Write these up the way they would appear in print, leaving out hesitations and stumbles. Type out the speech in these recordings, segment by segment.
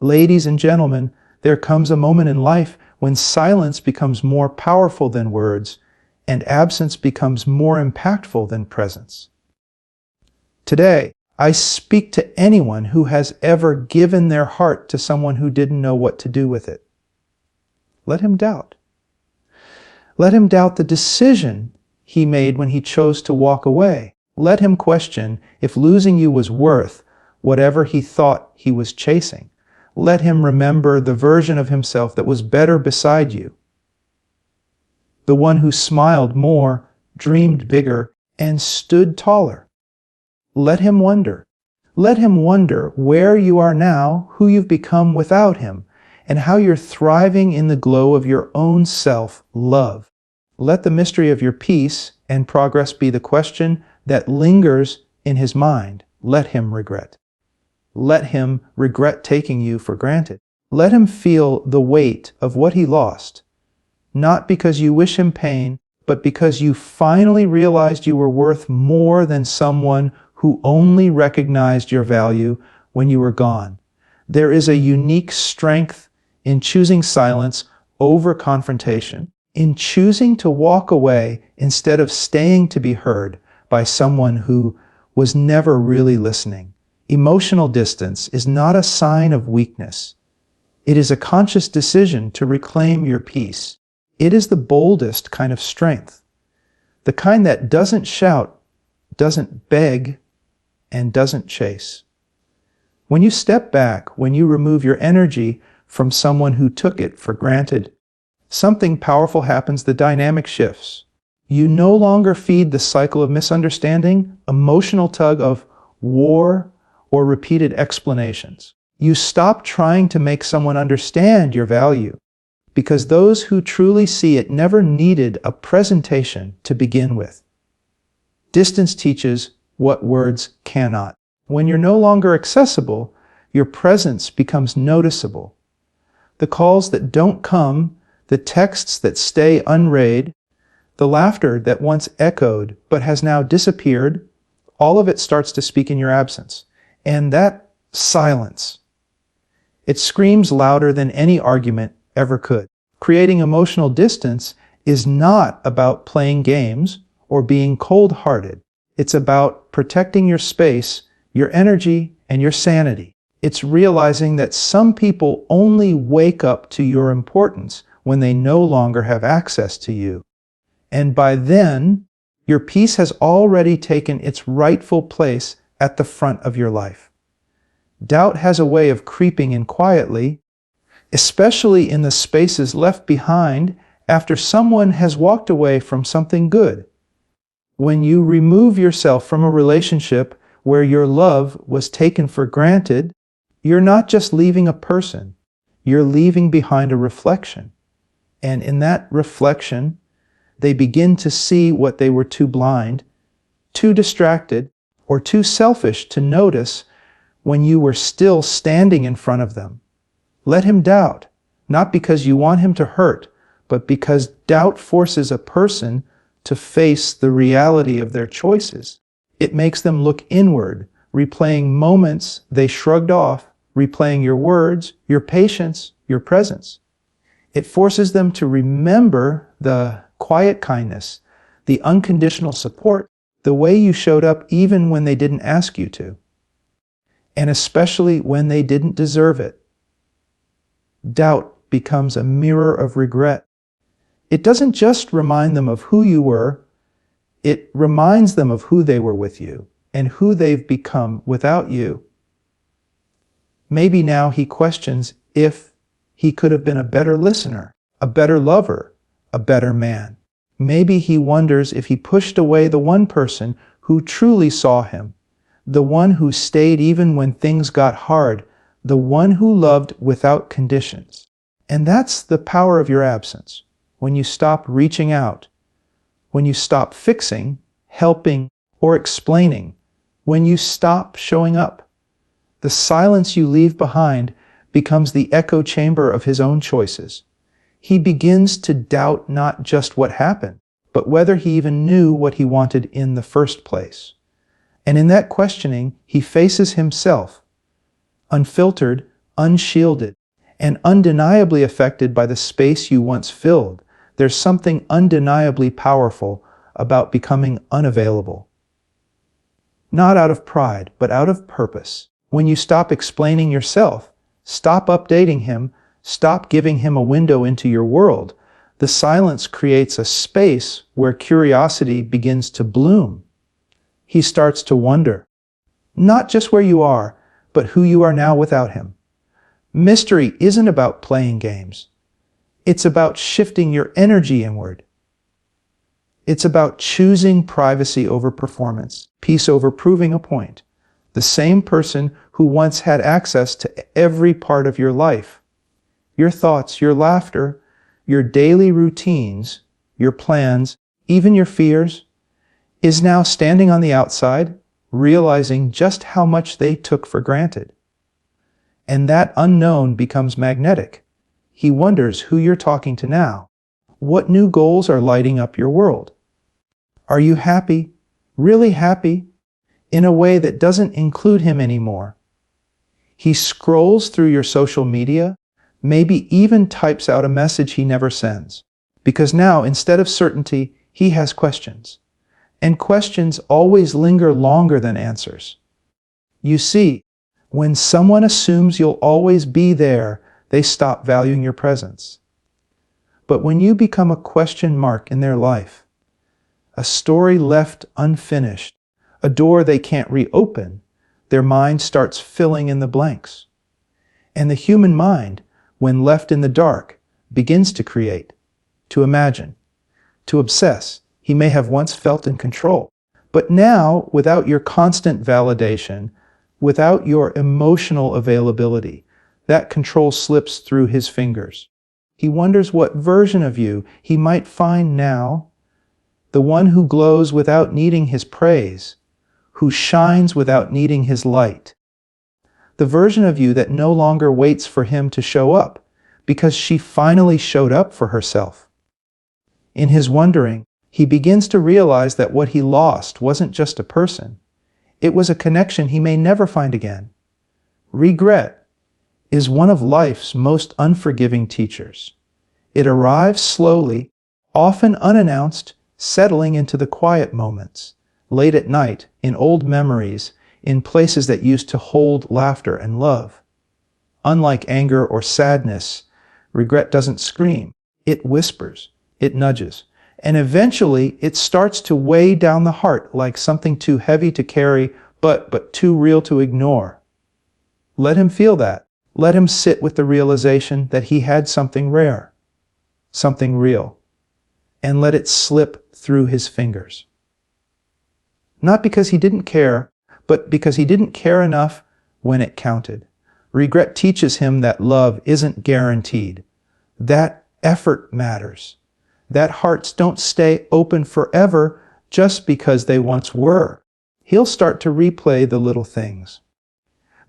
Ladies and gentlemen, there comes a moment in life when silence becomes more powerful than words, and absence becomes more impactful than presence. Today, I speak to anyone who has ever given their heart to someone who didn't know what to do with it. Let him doubt. Let him doubt the decision he made when he chose to walk away. Let him question if losing you was worth whatever he thought he was chasing. Let him remember the version of himself that was better beside you. The one who smiled more, dreamed bigger, and stood taller. Let him wonder. Let him wonder where you are now, who you've become without him, and how you're thriving in the glow of your own self-love. Let the mystery of your peace and progress be the question that lingers in his mind. Let him regret. Let him regret taking you for granted. Let him feel the weight of what he lost, not because you wish him pain, but because you finally realized you were worth more than someone who only recognized your value when you were gone. There is a unique strength in choosing silence over confrontation, in choosing to walk away instead of staying to be heard by someone who was never really listening. Emotional distance is not a sign of weakness. It is a conscious decision to reclaim your peace. It is the boldest kind of strength, the kind that doesn't shout, doesn't beg, and doesn't chase. When you step back, when you remove your energy from someone who took it for granted, something powerful happens, the dynamic shifts. You no longer feed the cycle of misunderstanding, emotional tug of war, or repeated explanations. You stop trying to make someone understand your value, because those who truly see it never needed a presentation to begin with. Distance teaches what words cannot. When you're no longer accessible, your presence becomes noticeable. The calls that don't come, the texts that stay unread, the laughter that once echoed but has now disappeared, all of it starts to speak in your absence. And that silence, it screams louder than any argument ever could. Creating emotional distance is not about playing games or being cold-hearted. It's about protecting your space, your energy, and your sanity. It's realizing that some people only wake up to your importance when they no longer have access to you. And by then, your peace has already taken its rightful place at the front of your life. Doubt has a way of creeping in quietly, especially in the spaces left behind after someone has walked away from something good. When you remove yourself from a relationship where your love was taken for granted, you're not just leaving a person, you're leaving behind a reflection. And in that reflection, they begin to see what they were too blind, too distracted, or too selfish to notice when you were still standing in front of them. Let him doubt, not because you want him to hurt, but because doubt forces a person to face the reality of their choices. It makes them look inward, replaying moments they shrugged off, replaying your words, your patience, your presence. It forces them to remember the quiet kindness, the unconditional support, the way you showed up even when they didn't ask you to, and especially when they didn't deserve it. Doubt becomes a mirror of regret. It doesn't just remind them of who you were, it reminds them of who they were with you and who they've become without you. Maybe now he questions if he could have been a better listener, a better lover, a better man. Maybe he wonders if he pushed away the one person who truly saw him, the one who stayed even when things got hard, the one who loved without conditions. And that's the power of your absence. When you stop reaching out, when you stop fixing, helping, or explaining, when you stop showing up, the silence you leave behind becomes the echo chamber of his own choices. He begins to doubt not just what happened, but whether he even knew what he wanted in the first place. And in that questioning, he faces himself, unfiltered, unshielded, and undeniably affected by the space you once filled. There's something undeniably powerful about becoming unavailable. Not out of pride, but out of purpose. When you stop explaining yourself, stop updating him, stop giving him a window into your world, the silence creates a space where curiosity begins to bloom. He starts to wonder, not just where you are, but who you are now without him. Mystery isn't about playing games. It's about shifting your energy inward. It's about choosing privacy over performance, peace over proving a point. The same person who once had access to every part of your life, your thoughts, your laughter, your daily routines, your plans, even your fears, is now standing on the outside, realizing just how much they took for granted. And that unknown becomes magnetic. He wonders who you're talking to now. What new goals are lighting up your world? Are you happy, really happy, in a way that doesn't include him anymore? He scrolls through your social media, maybe even types out a message he never sends. Because now, instead of certainty, he has questions. And questions always linger longer than answers. You see, when someone assumes you'll always be there, they stop valuing your presence. But when you become a question mark in their life, a story left unfinished, a door they can't reopen, their mind starts filling in the blanks. And the human mind, when left in the dark, begins to create, to imagine, to obsess. He may have once felt in control, but now, without your constant validation, without your emotional availability, that control slips through his fingers. He wonders what version of you he might find now, the one who glows without needing his praise, who shines without needing his light. The version of you that no longer waits for him to show up, because she finally showed up for herself. In his wondering, he begins to realize that what he lost wasn't just a person. It was a connection he may never find again. Regret is one of life's most unforgiving teachers. It arrives slowly, often unannounced, settling into the quiet moments, late at night, in old memories, in places that used to hold laughter and love. Unlike anger or sadness, regret doesn't scream. It whispers, it nudges, and eventually it starts to weigh down the heart like something too heavy to carry, but too real to ignore. Let him feel that. Let him sit with the realization that he had something rare, something real, and let it slip through his fingers. Not because he didn't care, but because he didn't care enough when it counted. Regret teaches him that love isn't guaranteed, that effort matters, that hearts don't stay open forever just because they once were. He'll start to replay the little things.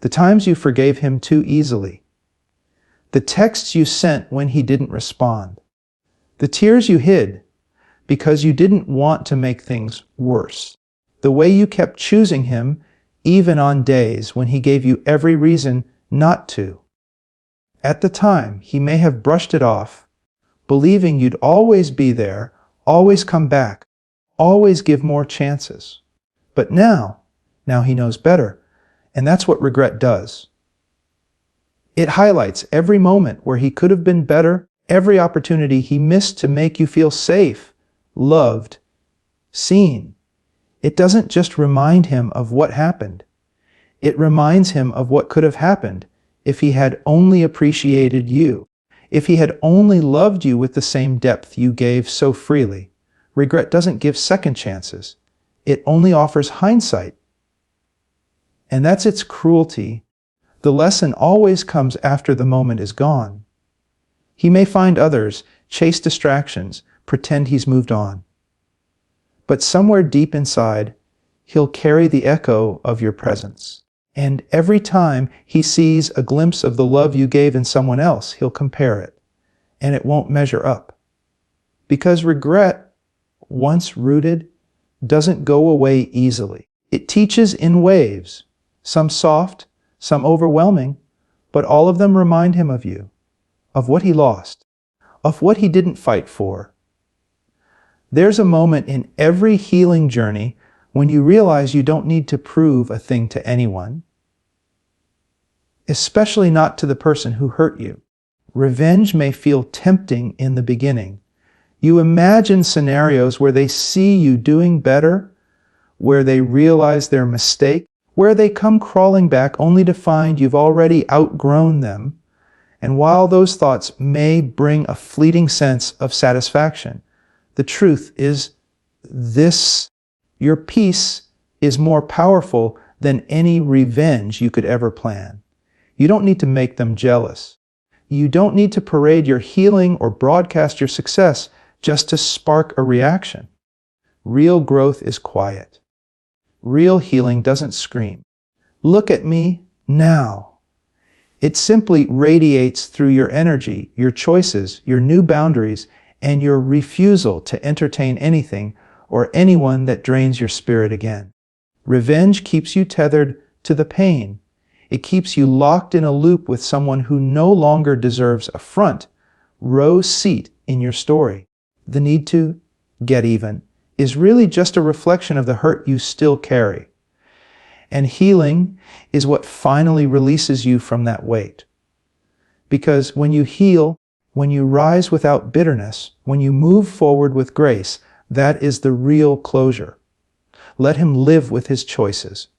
The times you forgave him too easily. The texts you sent when he didn't respond. The tears you hid because you didn't want to make things worse. The way you kept choosing him even on days when he gave you every reason not to. At the time, he may have brushed it off, believing you'd always be there, always come back, always give more chances. But now he knows better, and that's what regret does. It highlights every moment where he could have been better, every opportunity he missed to make you feel safe, loved, seen. It doesn't just remind him of what happened. It reminds him of what could have happened if he had only appreciated you, if he had only loved you with the same depth you gave so freely. Regret doesn't give second chances. It only offers hindsight. And that's its cruelty. The lesson always comes after the moment is gone. He may find others, chase distractions, pretend he's moved on. But somewhere deep inside, he'll carry the echo of your presence. And every time he sees a glimpse of the love you gave in someone else, he'll compare it. And it won't measure up. Because regret, once rooted, doesn't go away easily. It teaches in waves, some soft, some overwhelming, but all of them remind him of you, of what he lost, of what he didn't fight for. There's a moment in every healing journey when you realize you don't need to prove a thing to anyone, especially not to the person who hurt you. Revenge may feel tempting in the beginning. You imagine scenarios where they see you doing better, where they realize their mistake, where they come crawling back only to find you've already outgrown them. And while those thoughts may bring a fleeting sense of satisfaction, the truth is this: your peace is more powerful than any revenge you could ever plan. You don't need to make them jealous. You don't need to parade your healing or broadcast your success just to spark a reaction. Real growth is quiet. Real healing doesn't scream, "Look at me now." It simply radiates through your energy, your choices, your new boundaries, and your refusal to entertain anything or anyone that drains your spirit again. Revenge keeps you tethered to the pain. It keeps you locked in a loop with someone who no longer deserves a front row seat in your story. The need to get even is really just a reflection of the hurt you still carry. And healing is what finally releases you from that weight. Because when you heal, when you rise without bitterness, when you move forward with grace, that is the real closure. Let him live with his choices.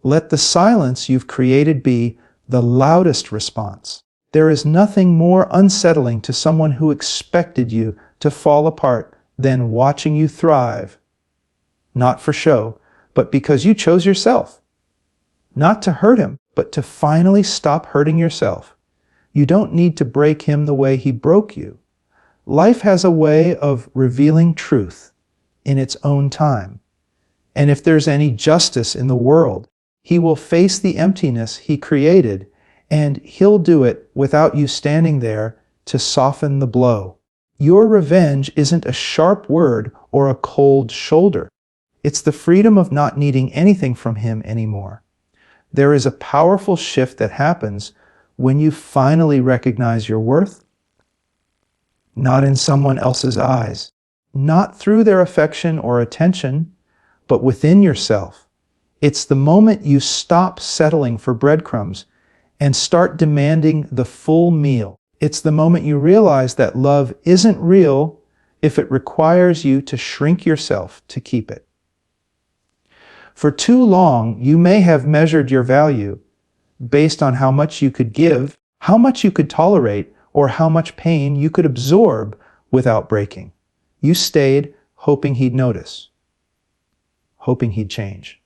Let the silence you've created be the loudest response. There is nothing more unsettling to someone who expected you to fall apart than watching you thrive. Not for show, but because you chose yourself. Not to hurt him, but to finally stop hurting yourself. You don't need to break him the way he broke you. Life has a way of revealing truth in its own time. And if there's any justice in the world, he will face the emptiness he created, and he'll do it without you standing there to soften the blow. Your revenge isn't a sharp word or a cold shoulder. It's the freedom of not needing anything from him anymore. There is a powerful shift that happens when you finally recognize your worth, not in someone else's eyes, not through their affection or attention, but within yourself. It's the moment you stop settling for breadcrumbs and start demanding the full meal. It's the moment you realize that love isn't real if it requires you to shrink yourself to keep it. For too long, you may have measured your value based on how much you could give, how much you could tolerate, or how much pain you could absorb without breaking. You stayed hoping he'd notice, hoping he'd change,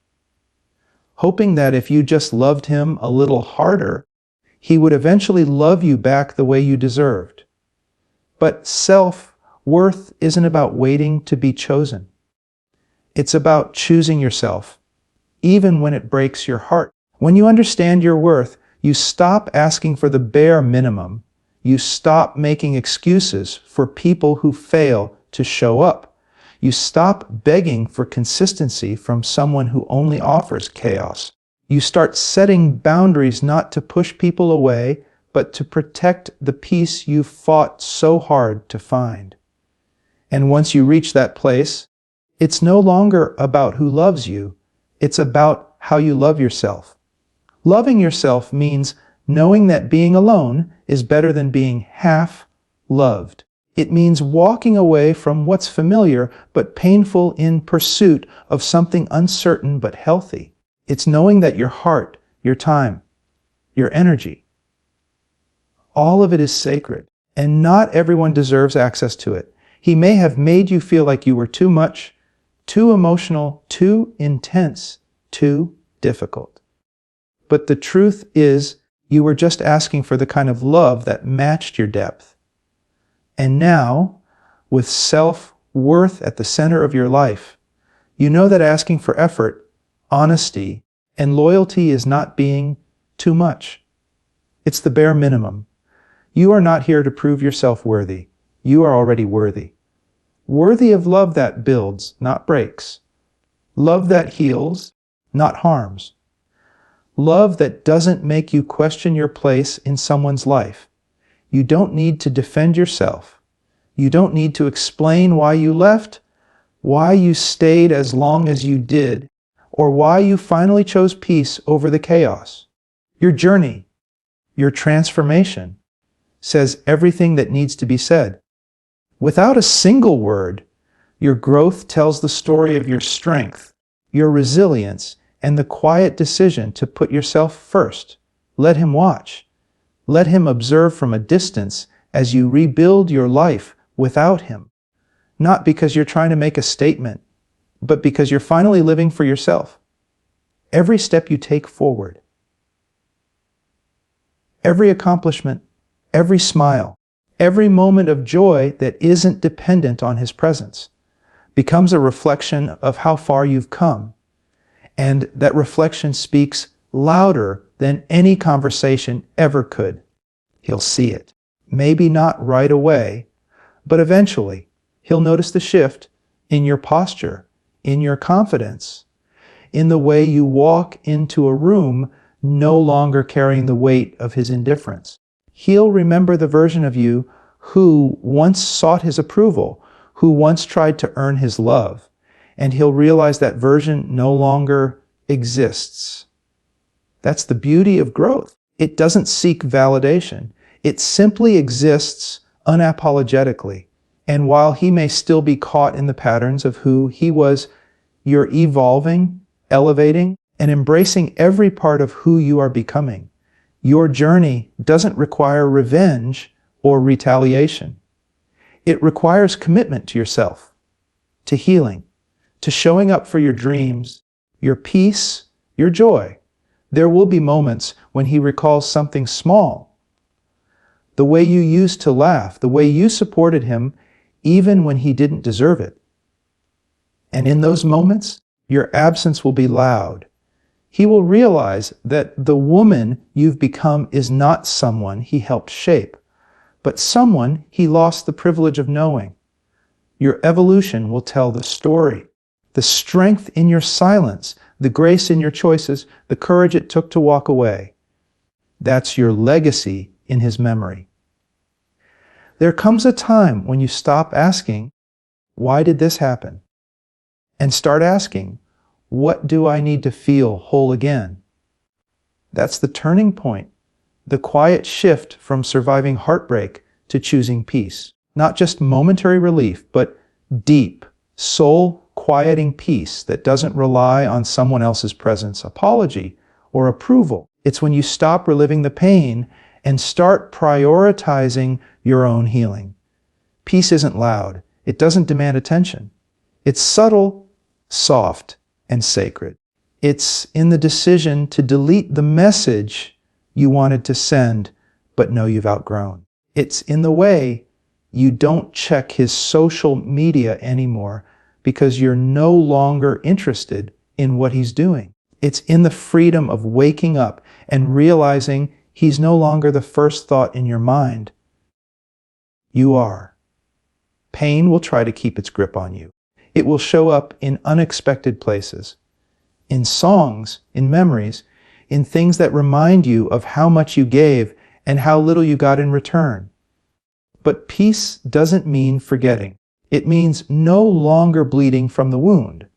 hoping that if you just loved him a little harder, he would eventually love you back the way you deserved. But self-worth isn't about waiting to be chosen. It's about choosing yourself, even when it breaks your heart. When you understand your worth, you stop asking for the bare minimum. You stop making excuses for people who fail to show up. You stop begging for consistency from someone who only offers chaos. You start setting boundaries not to push people away, but to protect the peace you've fought so hard to find. And once you reach that place, it's no longer about who loves you. It's about how you love yourself. Loving yourself means knowing that being alone is better than being half loved. It means walking away from what's familiar but painful in pursuit of something uncertain but healthy. It's knowing that your heart, your time, your energy, all of it is sacred, and not everyone deserves access to it. He may have made you feel like you were too much, too emotional, too intense, too difficult. But the truth is, you were just asking for the kind of love that matched your depth. And now, with self-worth at the center of your life, you know that asking for effort, honesty, and loyalty is not being too much. It's the bare minimum. You are not here to prove yourself worthy. You are already worthy. Worthy of love that builds, not breaks. Love that heals, not harms. Love that doesn't make you question your place in someone's life. You don't need to defend yourself. You don't need to explain why you left, why you stayed as long as you did, or why you finally chose peace over the chaos. Your journey, your transformation, says everything that needs to be said. Without a single word, your growth tells the story of your strength, your resilience, and the quiet decision to put yourself first. Let him watch. Let him observe from a distance as you rebuild your life without him. Not because you're trying to make a statement, but because you're finally living for yourself. Every step you take forward, every accomplishment, every smile, every moment of joy that isn't dependent on his presence becomes a reflection of how far you've come. And that reflection speaks louder than any conversation ever could. He'll see it. Maybe not right away, but eventually he'll notice the shift in your posture, in your confidence, in the way you walk into a room no longer carrying the weight of his indifference. He'll remember the version of you who once sought his approval, who once tried to earn his love, and he'll realize that version no longer exists. That's the beauty of growth. It doesn't seek validation. It simply exists unapologetically. And while he may still be caught in the patterns of who he was, you're evolving, elevating, and embracing every part of who you are becoming. Your journey doesn't require revenge or retaliation. It requires commitment to yourself, to healing, to showing up for your dreams, your peace, your joy. There will be moments when he recalls something small. The way you used to laugh, the way you supported him, even when he didn't deserve it. And in those moments, your absence will be loud. He will realize that the woman you've become is not someone he helped shape, but someone he lost the privilege of knowing. Your evolution will tell the story. The strength in your silence, the grace in your choices, the courage it took to walk away. That's your legacy in his memory. There comes a time when you stop asking, why did this happen? And start asking, what do I need to feel whole again? That's the turning point, the quiet shift from surviving heartbreak to choosing peace. Not just momentary relief, but deep, soul-quieting peace that doesn't rely on someone else's presence, apology, or approval. It's when you stop reliving the pain and start prioritizing your own healing. Peace isn't loud. It doesn't demand attention. It's subtle, soft, and sacred. It's in the decision to delete the message you wanted to send, but know you've outgrown. It's in the way you don't check his social media anymore because you're no longer interested in what he's doing. It's in the freedom of waking up and realizing he's no longer the first thought in your mind. You are. Pain will try to keep its grip on you. It will show up in unexpected places, in songs, in memories, in things that remind you of how much you gave and how little you got in return. But peace doesn't mean forgetting. It means no longer bleeding from the wound.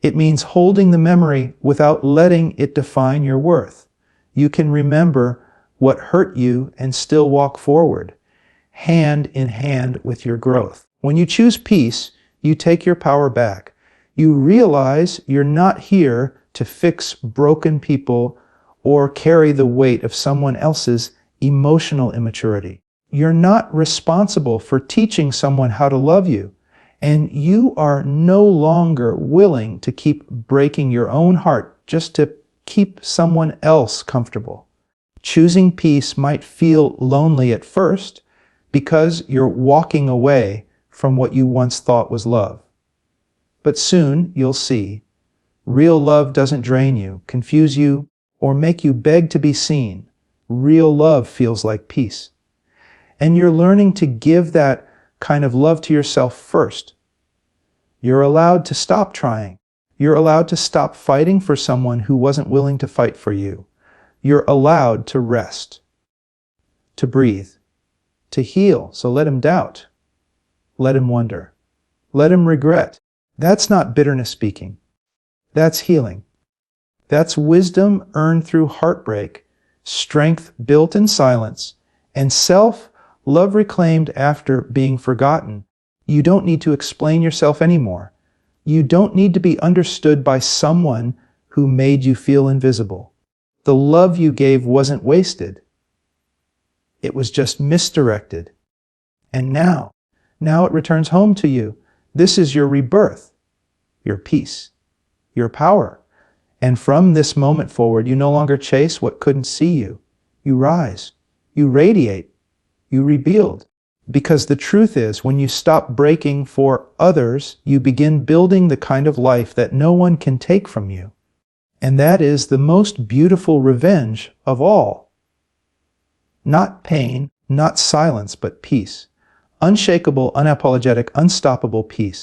It means holding the memory without letting it define your worth. You can remember what hurt you and still walk forward, hand in hand with your growth. When you choose peace, you take your power back. You realize you're not here to fix broken people or carry the weight of someone else's emotional immaturity. You're not responsible for teaching someone how to love you, and you are no longer willing to keep breaking your own heart just to keep someone else comfortable. Choosing peace might feel lonely at first because you're walking away from what you once thought was love. But soon you'll see, real love doesn't drain you, confuse you, or make you beg to be seen. Real love feels like peace. And you're learning to give that kind of love to yourself first. You're allowed to stop trying. You're allowed to stop fighting for someone who wasn't willing to fight for you. You're allowed to rest, to breathe, to heal. So let him doubt. Let him wonder. Let him regret. That's not bitterness speaking. That's healing. That's wisdom earned through heartbreak, strength built in silence, and self-love reclaimed after being forgotten. You don't need to explain yourself anymore. You don't need to be understood by someone who made you feel invisible. The love you gave wasn't wasted. It was just misdirected. And now it returns home to you. This is your rebirth, your peace, your power. And from this moment forward, you no longer chase what couldn't see you. You rise, you radiate, you rebuild. Because the truth is, when you stop breaking for others, you begin building the kind of life that no one can take from you. And that is the most beautiful revenge of all. Not pain, not silence, but peace. Unshakable, unapologetic, unstoppable peace.